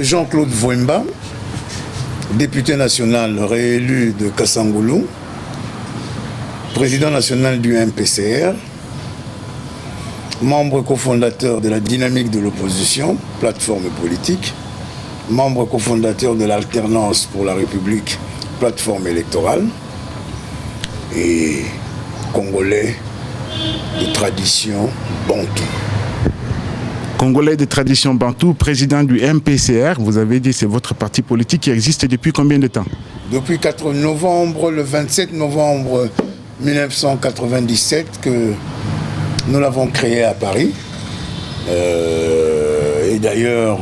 Jean-Claude Vouemba, député national réélu de Kassangoulou, président national du MPCR, membre cofondateur de la dynamique de l'opposition, plateforme politique, membre cofondateur de l'alternance pour la République, plateforme électorale, et congolais de tradition bantou. Congolais de tradition bantou, président du MPCR, vous avez dit c'est votre parti politique qui existe depuis combien de temps? Depuis le 27 novembre 1997 que nous l'avons créé à Paris. Et d'ailleurs,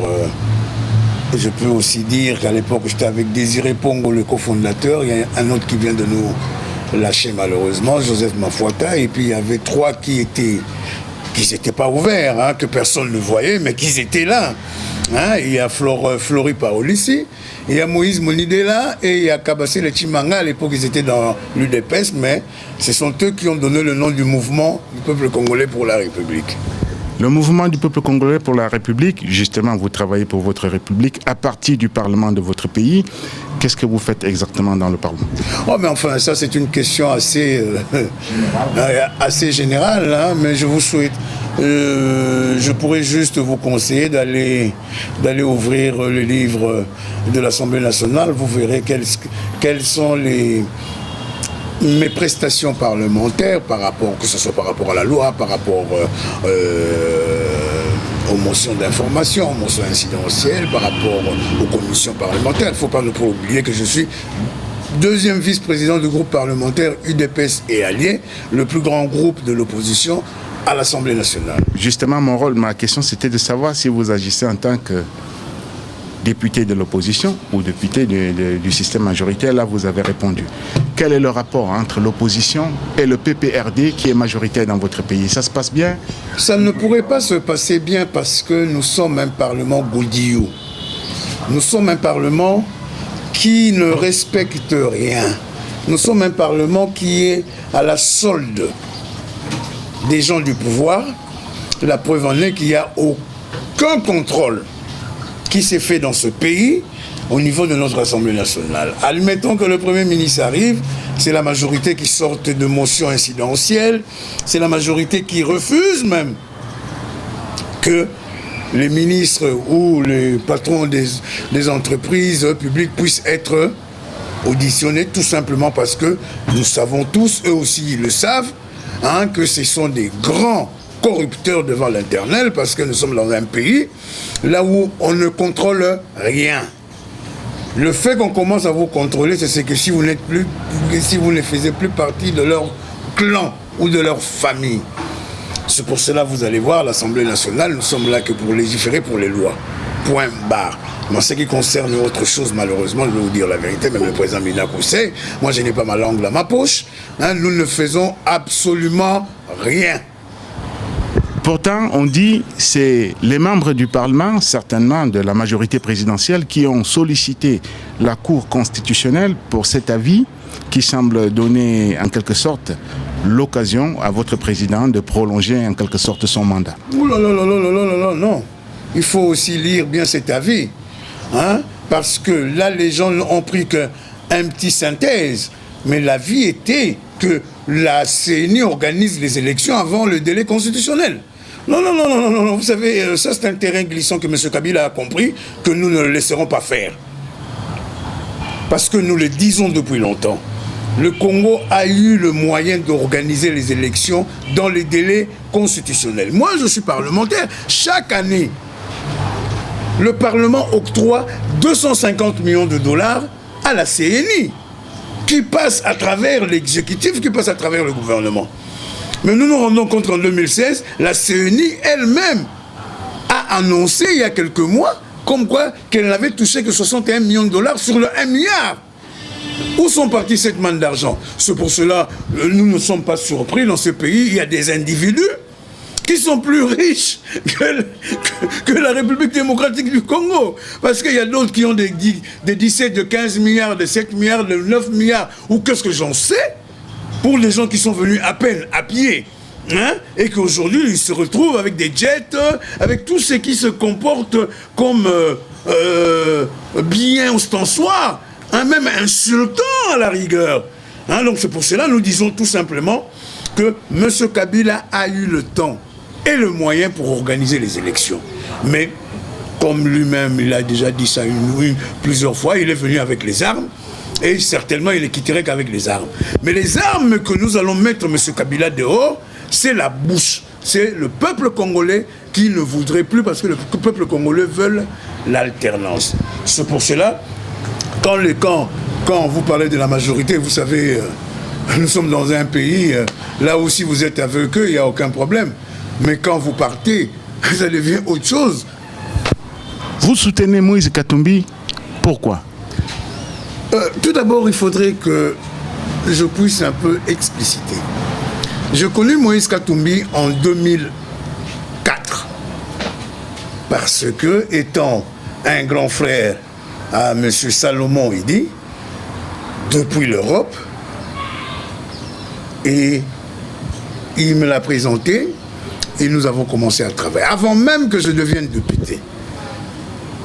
je peux aussi dire qu'à l'époque j'étais avec Désiré Pongo, le cofondateur. Il y a un autre qui vient de nous lâcher malheureusement, Joseph Mafuata. Et puis il y avait trois qui n'étaient pas ouverts, hein, que personne ne voyait, mais qui étaient là. Hein. Il y a Flori Paolissi, il y a Moïse Monidela et il y a Kabassé le Chimanga. À l'époque, ils étaient dans l'UDPS, mais ce sont eux qui ont donné le nom du mouvement du peuple congolais pour la République. Le mouvement du peuple congolais pour la République, justement, vous travaillez pour votre République à partir du Parlement de votre pays. Qu'est-ce que vous faites exactement dans le Parlement? Oh, mais enfin, ça, c'est une question assez générale, hein, mais je vous souhaite... je pourrais juste vous conseiller d'aller ouvrir le livre de l'Assemblée nationale. Vous verrez quelles sont mes prestations parlementaires, que ce soit par rapport à la loi, par rapport aux motions d'information, aux motions incidentielles, par rapport aux commissions parlementaires. Il ne faut pas oublier que je suis deuxième vice-président du groupe parlementaire UDPS et Alliés, le plus grand groupe de l'opposition à l'Assemblée nationale. Justement, ma question, c'était de savoir si vous agissez en tant que député de l'opposition ou député du système majoritaire. Là, vous avez répondu. Quel est le rapport entre l'opposition et le PPRD qui est majoritaire dans votre pays? Ça se passe bien? Ça ne pourrait pas se passer bien parce que nous sommes un parlement goudillou. Nous sommes un parlement qui ne respecte rien. Nous sommes un parlement qui est à la solde des gens du pouvoir. La preuve en est qu'il n'y a aucun contrôle qui s'est fait dans ce pays au niveau de notre Assemblée nationale. Admettons que le Premier ministre arrive, c'est la majorité qui sort de motions incidentielles, c'est la majorité qui refuse même que les ministres ou les patrons des entreprises publiques puissent être auditionnés, tout simplement parce que nous savons tous, eux aussi ils le savent, hein, que ce sont des grands corrupteurs devant l'internel, parce que nous sommes dans un pays là où on ne contrôle rien. Le fait qu'on commence à vous contrôler, c'est que si vous ne faisiez plus partie de leur clan ou de leur famille. C'est pour cela, vous allez voir, l'Assemblée nationale, nous sommes là que pour légiférer pour les lois. Point barre. Mais en ce qui concerne autre chose, malheureusement, je vais vous dire la vérité, même le président Minakou sait, moi je n'ai pas ma langue dans ma poche, hein, nous ne faisons absolument rien. Pourtant, on dit que c'est les membres du Parlement, certainement de la majorité présidentielle, qui ont sollicité la Cour constitutionnelle pour cet avis qui semble donner en quelque sorte l'occasion à votre président de prolonger en quelque sorte son mandat. Ouh là là là là là là, non. Il faut aussi lire bien cet avis. Hein? Parce que là, les gens ont pris qu'un petit synthèse. Mais l'avis était que la CENI organise les élections avant le délai constitutionnel. Non, non, non, non, non, non. Vous savez, ça c'est un terrain glissant que M. Kabila a compris, que nous ne le laisserons pas faire. Parce que nous le disons depuis longtemps. Le Congo a eu le moyen d'organiser les élections dans les délais constitutionnels. Moi, je suis parlementaire. Chaque année, le Parlement octroie 250 millions de dollars à la CENI, qui passe à travers l'exécutif, qui passe à travers le gouvernement. Mais nous nous rendons compte qu'en 2016, la CENI elle-même a annoncé il y a quelques mois comme quoi qu'elle n'avait touché que 61 millions de dollars sur le 1 milliard. Où sont partis cette manne d'argent? C'est pour cela nous ne sommes pas surpris. Dans ce pays, il y a des individus qui sont plus riches que la République démocratique du Congo. Parce qu'il y a d'autres qui ont des 17, de 15 milliards, de 7 milliards, de 9 milliards, ou qu'est-ce que j'en sais, pour les gens qui sont venus à peine à pied hein, et qu'aujourd'hui, il se retrouve avec des jets, avec tout ce qui se comporte comme bien ostensoir, hein, même insultant à la rigueur. Hein, donc c'est pour cela que nous disons tout simplement que M. Kabila a eu le temps et le moyen pour organiser les élections. Mais comme lui-même, il a déjà dit ça plusieurs fois, il est venu avec les armes, et certainement il ne quitterait qu'avec les armes. Mais les armes que nous allons mettre M. Kabila dehors, c'est la bouche. C'est le peuple congolais qui ne voudrait plus, parce que le peuple congolais veut l'alternance. C'est pour cela, quand vous parlez de la majorité, vous savez, nous sommes dans un pays, là aussi vous êtes avec eux, il n'y a aucun problème. Mais quand vous partez, ça devient autre chose. Vous soutenez Moïse Katumbi, pourquoi? Tout d'abord, il faudrait que je puisse un peu expliciter. J'ai connu Moïse Katumbi en 2004, parce que, étant un grand frère à M. Salomon Idi, depuis l'Europe, et il me l'a présenté, et nous avons commencé à travailler, avant même que je devienne député.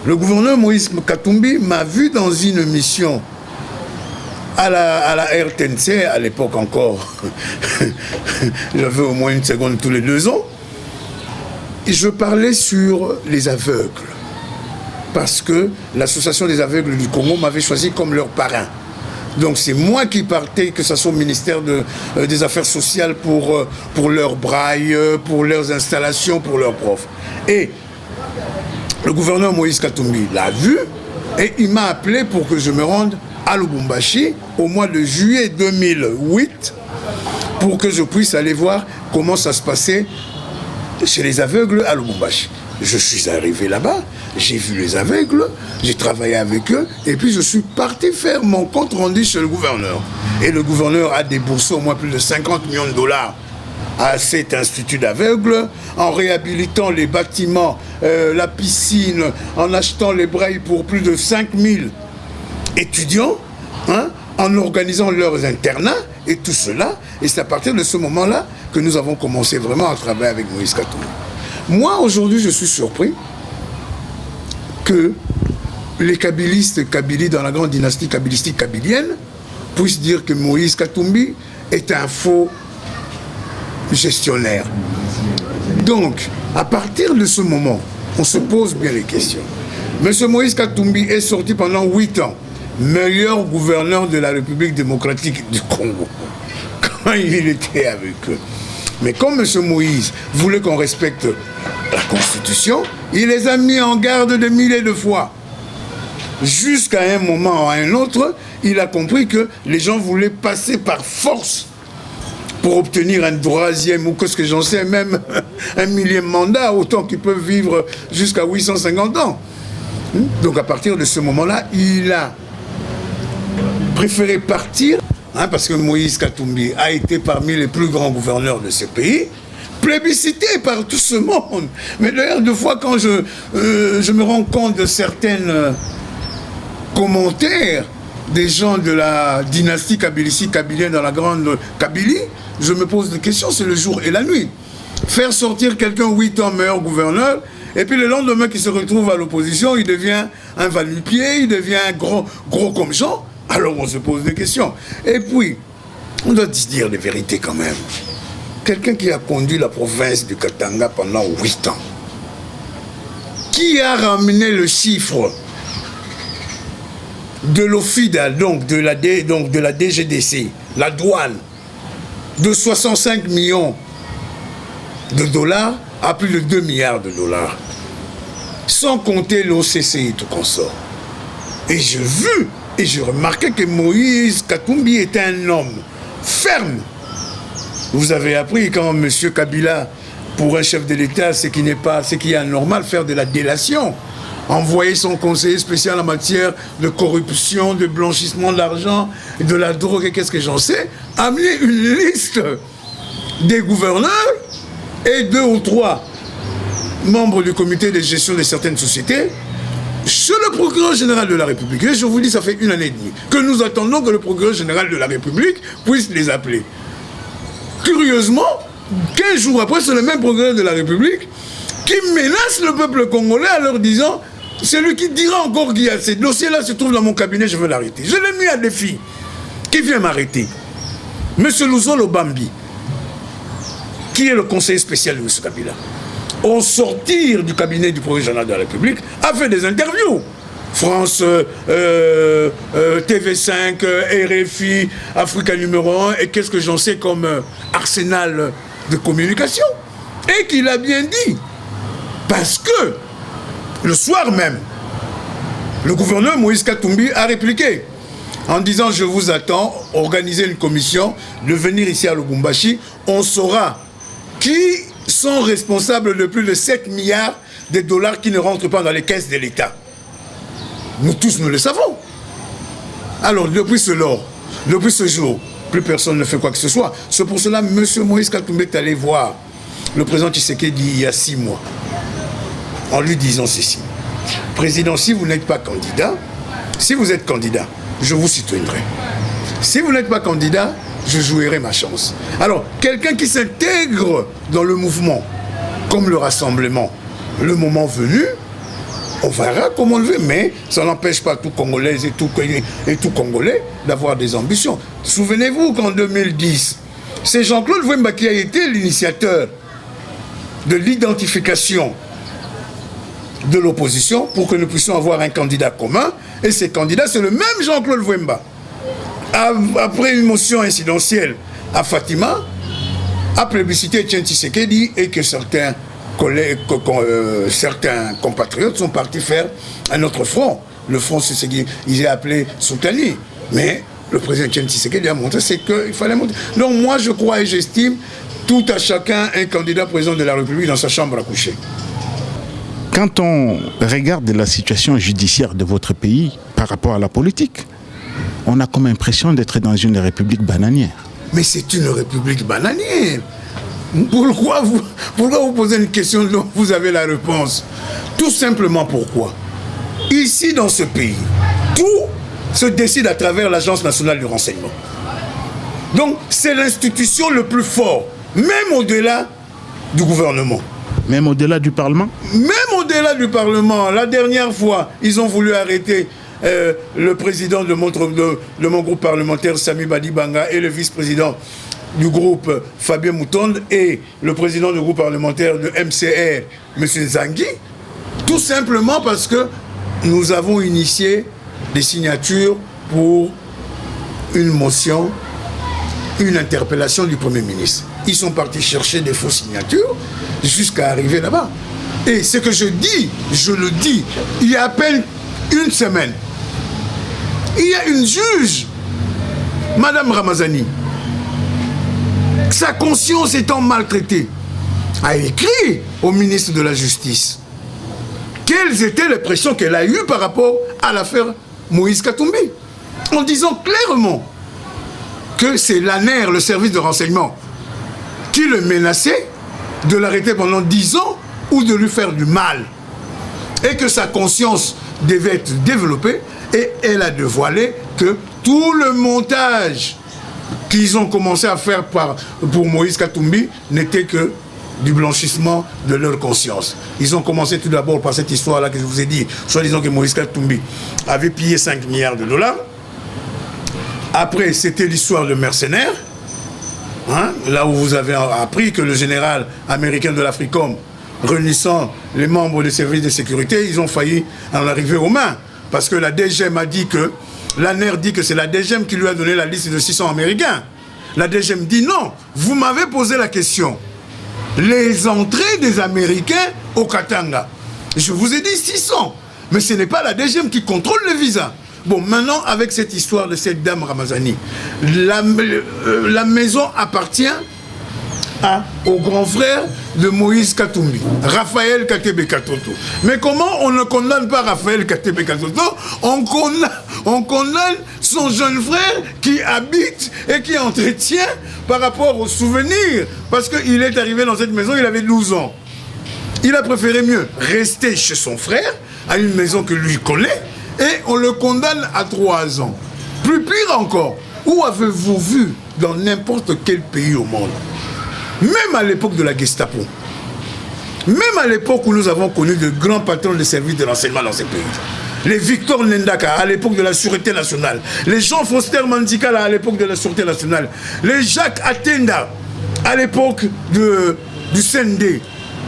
Le gouverneur Moïse Katumbi m'a vu dans une mission à la RTNC, à l'époque encore, j'avais au moins une seconde tous les 2 ans, et je parlais sur les aveugles, parce que l'association des aveugles du Congo m'avait choisi comme leur parrain. Donc c'est moi qui partais, que ce soit au ministère des Affaires sociales pour leur braille, pour leurs installations, pour leurs profs. Et le gouverneur Moïse Katumbi l'a vu et il m'a appelé pour que je me rende à Lubumbashi au mois de juillet 2008 pour que je puisse aller voir comment ça se passait chez les aveugles à Lubumbashi. Je suis arrivé là-bas, j'ai vu les aveugles, j'ai travaillé avec eux, et puis je suis parti faire mon compte rendu chez le gouverneur. Et le gouverneur a déboursé au moins plus de 50 millions de dollars à cet institut d'aveugles, en réhabilitant les bâtiments, la piscine, en achetant les brailles pour plus de 5000 étudiants, hein, en organisant leurs internats, et tout cela. Et c'est à partir de ce moment-là que nous avons commencé vraiment à travailler avec Moïse Katumbi. Moi, aujourd'hui, je suis surpris que les kabylistes kabylis dans la grande dynastie kabylistique kabylienne puissent dire que Moïse Katumbi est un faux gestionnaire. Donc, à partir de ce moment, on se pose bien les questions. M. Moïse Katumbi est sorti pendant 8 ans, meilleur gouverneur de la République démocratique du Congo, quand il était avec eux. Mais comme M. Moïse voulait qu'on respecte la Constitution, il les a mis en garde de milliers de fois. Jusqu'à un moment ou à un autre, il a compris que les gens voulaient passer par force pour obtenir un 3e, ou qu'est-ce que j'en sais, même un 1000e mandat, autant qu'ils peuvent vivre jusqu'à 850 ans. Donc à partir de ce moment-là, il a préféré partir, hein, parce que Moïse Katumbi a été parmi les plus grands gouverneurs de ce pays, plébiscité par tout ce monde. Mais d'ailleurs, deux fois, quand je me rends compte de certains commentaires des gens de la dynastie kabylienne dans la grande Kabylie, je me pose des questions, c'est le jour et la nuit. Faire sortir quelqu'un 8 ans meilleur gouverneur, et puis le lendemain qu'il se retrouve à l'opposition, il devient un va-nu-pied, il devient gros comme Jean. Alors on se pose des questions. Et puis, on doit se dire les vérités quand même. Quelqu'un qui a conduit la province du Katanga pendant 8 ans, qui a ramené le chiffre de l'OFIDA, donc de la DGDC, la douane, de 65 millions de dollars à plus de 2 milliards de dollars, sans compter l'OCC et tout consort. Et j'ai vu, et j'ai remarqué que Moïse Katumbi était un homme ferme. Vous avez appris quand M. Kabila, pour un chef de l'État, ce qui est anormal, faire de la délation, envoyer son conseiller spécial en matière de corruption, de blanchissement d'argent, de la drogue et qu'est-ce que j'en sais, amener une liste des gouverneurs et 2 ou 3 membres du comité de gestion de certaines sociétés chez le procureur général de la République. Et je vous dis, ça fait 1 année et demie que nous attendons que le procureur général de la République puisse les appeler. Curieusement, 15 jours après, c'est le même procureur de la République qui menace le peuple congolais en leur disant celui qui dira encore qu'il y a ces dossiers-là se trouve dans mon cabinet, je veux l'arrêter. Je l'ai mis à défi. Qui vient m'arrêter? Monsieur Luzolo Bambi, qui est le conseiller spécial de M. Kabila, au sortir du cabinet du procureur général de la République, a fait des interviews. France, TV5, RFI, Africa numéro 1, et qu'est-ce que j'en sais comme arsenal de communication. Et qu'il a bien dit. Parce que, le soir même, le gouverneur Moïse Katumbi a répliqué en disant « Je vous attends, organisez une commission, de venir ici à Lubumbashi, on saura qui sont responsables de plus de 7 milliards de dollars qui ne rentrent pas dans les caisses de l'État. » Nous tous, nous le savons. Alors, depuis ce jour, plus personne ne fait quoi que ce soit. C'est pour cela M. Moïse Katumbi est allé voir le président Tshisekedi il y a 6 mois, en lui disant ceci. Président, si vous n'êtes pas candidat, si vous êtes candidat, je vous soutiendrai. Si vous n'êtes pas candidat, je jouerai ma chance. Alors, quelqu'un qui s'intègre dans le mouvement, comme le rassemblement, le moment venu, on verra comment on le veut, mais ça n'empêche pas tout Congolais et tout Congolais d'avoir des ambitions. Souvenez-vous qu'en 2010, c'est Jean-Claude Wemba qui a été l'initiateur de l'identification de l'opposition pour que nous puissions avoir un candidat commun. Et ces candidats, c'est le même Jean-Claude Wemba. Après une motion incidentielle à Fatima, a plébiscité Etienne Tshisekedi et que certains compatriotes sont partis faire un autre front. Le front, c'est ce qu'ils ont appelé Soutani. Mais le président Etienne Tshisekedi a montré qu'il fallait monter. Donc moi, je crois et j'estime tout à chacun un candidat président de la République dans sa chambre à coucher. Quand on regarde la situation judiciaire de votre pays par rapport à la politique, on a comme impression d'être dans une république bananière. Mais c'est une république bananière. Pourquoi vous posez une question dont vous avez la réponse? Tout simplement pourquoi? Ici, dans ce pays, tout se décide à travers l'Agence nationale du renseignement. Donc, c'est l'institution le plus fort, même au-delà du gouvernement. Même au-delà du Parlement? Même au-delà du Parlement. La dernière fois, ils ont voulu arrêter le président de mon groupe parlementaire, Sami Badibanga, et le vice-président du groupe, Fabien Moutonde, et le président du groupe parlementaire de MCR, M. Zangui, tout simplement parce que nous avons initié des signatures pour une motion, une interpellation du Premier ministre. Ils sont partis chercher des fausses signatures jusqu'à arriver là-bas. Et ce que je dis, je le dis, il y a à peine une semaine, il y a une juge, Madame Ramazani, sa conscience étant maltraitée, a écrit au ministre de la Justice quelles étaient les pressions qu'elle a eues par rapport à l'affaire Moïse Katumbi, en disant clairement que c'est l'ANER, le service de renseignement, qui le menaçait de l'arrêter pendant 10 ans ou de lui faire du mal. Et que sa conscience devait être développée, et elle a dévoilé que tout le montage qu'ils ont commencé à faire pour Moïse Katumbi n'était que du blanchissement de leur conscience. Ils ont commencé tout d'abord par cette histoire-là que je vous ai dit, soit disant que Moïse Katumbi avait pillé 5 milliards de dollars. Après, c'était l'histoire de mercenaires, hein, là où vous avez appris que le général américain de l'Africom, réunissant les membres des services de sécurité, ils ont failli en arriver aux mains. Parce que la DGM a dit que, l'ANER dit que c'est la DGM qui lui a donné la liste de 600 Américains. La DGM dit non, vous m'avez posé la question. Les entrées des Américains au Katanga. Je vous ai dit 600, mais ce n'est pas la DGM qui contrôle le visa. Bon, maintenant, avec cette histoire de cette dame Ramazani, la maison appartient au grand frère de Moïse Katumbi, Raphaël Katebe Katoto. Mais comment on ne condamne pas Raphaël Katebe Katoto? On condamne son jeune frère qui habite et qui entretient par rapport aux souvenirs. Parce qu'il est arrivé dans cette maison, il avait 12 ans. Il a préféré mieux rester chez son frère, à une maison que lui connaît, et on le condamne à 3 ans. Plus pire encore, où avez-vous vu dans n'importe quel pays au monde Même à l'époque de la Gestapo, même à l'époque où nous avons connu de grands patrons de services de renseignement dans ces pays, les Victor Nendaka à l'époque de la Sûreté nationale, les Jean Foster Mandikala à l'époque de la Sûreté nationale, les Jacques Atenda à l'époque du CND,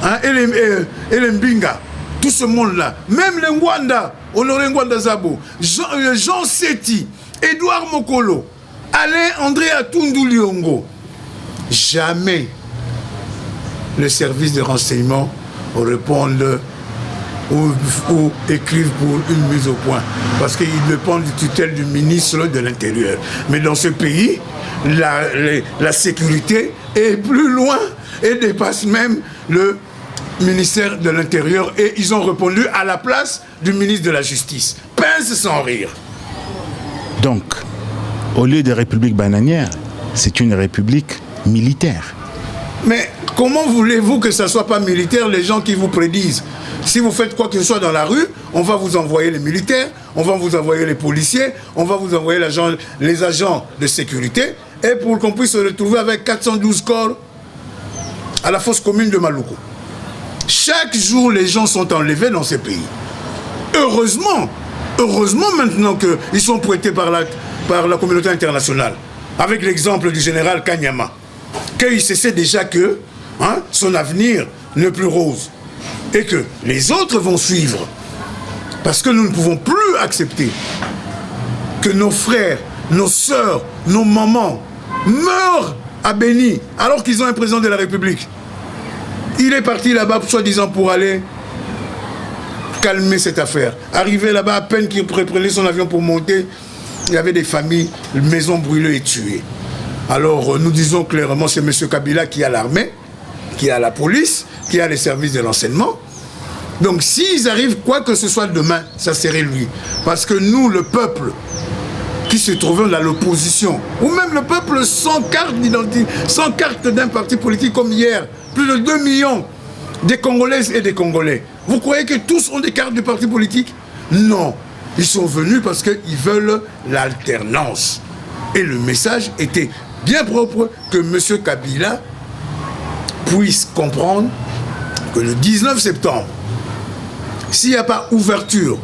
hein, et les Mbinga, tout ce monde-là, même les Ngwanda, Honoré Ngwanda Zabo, Jean Seti, Edouard Mokolo, Alain André Atundu Liongo, jamais les services de renseignement répondent ou écrivent pour une mise au point. Parce qu'ils dépendent du tutelle du ministre de l'Intérieur. Mais dans ce pays, la sécurité est plus loin et dépasse même le ministère de l'Intérieur. Et ils ont répondu à la place du ministre de la Justice. Pince sans rire. Donc, au lieu de république bananière, c'est une république militaire. Mais comment voulez-vous que ça ne soit pas militaire, les gens qui vous prédisent? Si vous faites quoi que ce soit dans la rue, on va vous envoyer les militaires, on va vous envoyer les policiers, on va vous envoyer les agents de sécurité, et pour qu'on puisse se retrouver avec 412 corps à la fosse commune de Maluku. Chaque jour, les gens sont enlevés dans ces pays. Heureusement maintenant qu'ils sont prêtés par la communauté internationale, avec l'exemple du général Kanyama, qu'il sait déjà que son avenir n'est plus rose et que les autres vont suivre. Parce que nous ne pouvons plus accepter que nos frères, nos sœurs, nos mamans meurent à Béni alors qu'ils ont un président de la République. Il est parti là-bas, soi-disant, pour aller calmer cette affaire. Arrivé là-bas, à peine qu'il prenait son avion pour monter, il y avait des familles, maisons brûlées et tuées. Alors, nous disons clairement, c'est M. Kabila qui a l'armée, qui a la police, qui a les services de renseignement. Donc, s'ils arrivent quoi que ce soit demain, ça serait lui. Parce que nous, le peuple, qui se trouvons dans l'opposition, ou même le peuple sans carte d'identité, sans carte d'un parti politique comme hier, plus de 2 millions des Congolaises et des Congolais. Vous croyez que tous ont des cartes de parti politique? Non. Ils sont venus parce qu'ils veulent l'alternance. Et le message était bien propre que M. Kabila puisse comprendre que le 19 septembre, s'il n'y a pas ouverture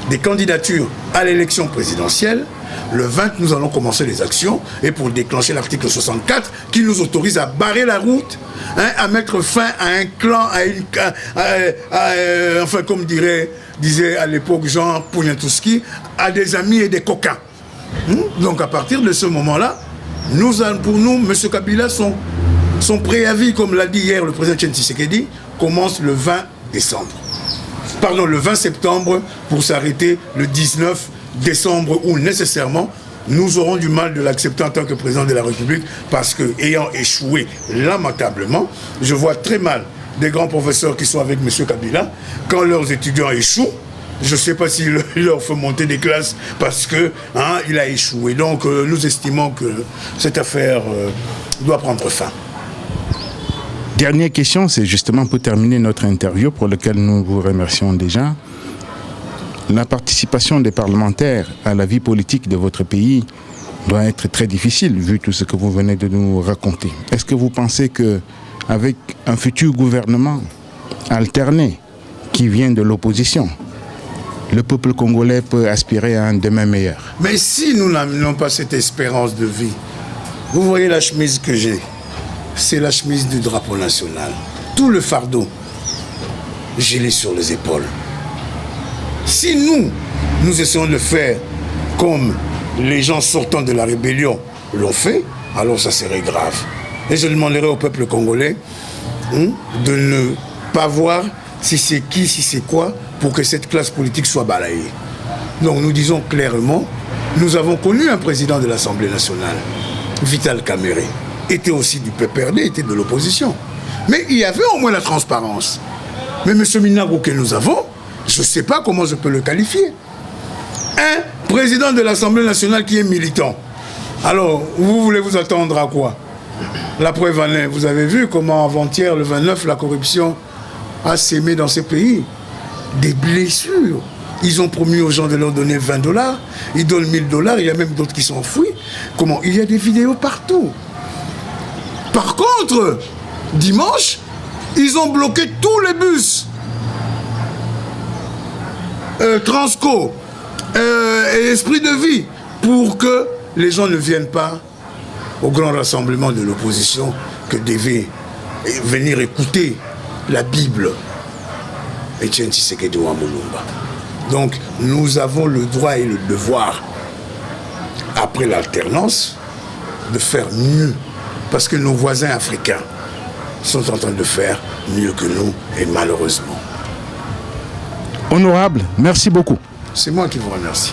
des candidatures à l'élection présidentielle, le 20, nous allons commencer les actions et pour déclencher l'article 64 qui nous autorise à barrer la route, à mettre fin à un clan, enfin comme disait à l'époque Jean Poniatowski, à des amis et des coquins. Donc à partir de ce moment-là, pour nous, M. Kabila, son préavis, comme l'a dit hier le président Etienne Tshisekedi, commence le 20 décembre. Pardon, le 20 septembre pour s'arrêter le 19 décembre où nécessairement nous aurons du mal de l'accepter en tant que président de la République parce que, ayant échoué lamentablement, je vois très mal des grands professeurs qui sont avec M. Kabila, quand leurs étudiants échouent, je ne sais pas s'il leur faut monter des classes parce que il a échoué. Donc nous estimons que cette affaire doit prendre fin. Dernière question, c'est justement pour terminer notre interview pour laquelle nous vous remercions déjà. La participation des parlementaires à la vie politique de votre pays doit être très difficile vu tout ce que vous venez de nous raconter. Est-ce que vous pensez qu'avec un futur gouvernement alterné qui vient de l'opposition, le peuple congolais peut aspirer à un demain meilleur? Mais si nous n'amenons pas cette espérance de vie, vous voyez la chemise que j'ai, c'est la chemise du drapeau national. Tout le fardeau, je l'ai sur les épaules. Si nous essayons de faire comme les gens sortant de la rébellion l'ont fait, alors ça serait grave. Et je demanderai au peuple congolais de ne pas voir si c'est qui, si c'est quoi, pour que cette classe politique soit balayée. Donc nous disons clairement, nous avons connu un président de l'Assemblée nationale, Vital Kamerhe, était aussi du PPRD, était de l'opposition. Mais il y avait au moins la transparence. Mais M. Minago que nous avons, je ne sais pas comment je peux le qualifier. Un président de l'Assemblée nationale qui est militant. Alors, vous voulez vous attendre à quoi? La preuve en est, vous avez vu comment avant-hier, le 29, la corruption a sémé dans ces pays des blessures. Ils ont promis aux gens de leur donner 20 $, ils donnent 1 000 $, il y a même d'autres qui sont enfouis. Comment? Il y a des vidéos partout. Par contre, dimanche, ils ont bloqué tous les bus. Transco et Esprit de Vie pour que les gens ne viennent pas au grand rassemblement de l'opposition que devait venir écouter la Bible Etienne Tshisekedi wa Mulumba. Donc nous avons le droit et le devoir, après l'alternance, de faire mieux. Parce que nos voisins africains sont en train de faire mieux que nous, et malheureusement. Honorable, merci beaucoup. C'est moi qui vous remercie.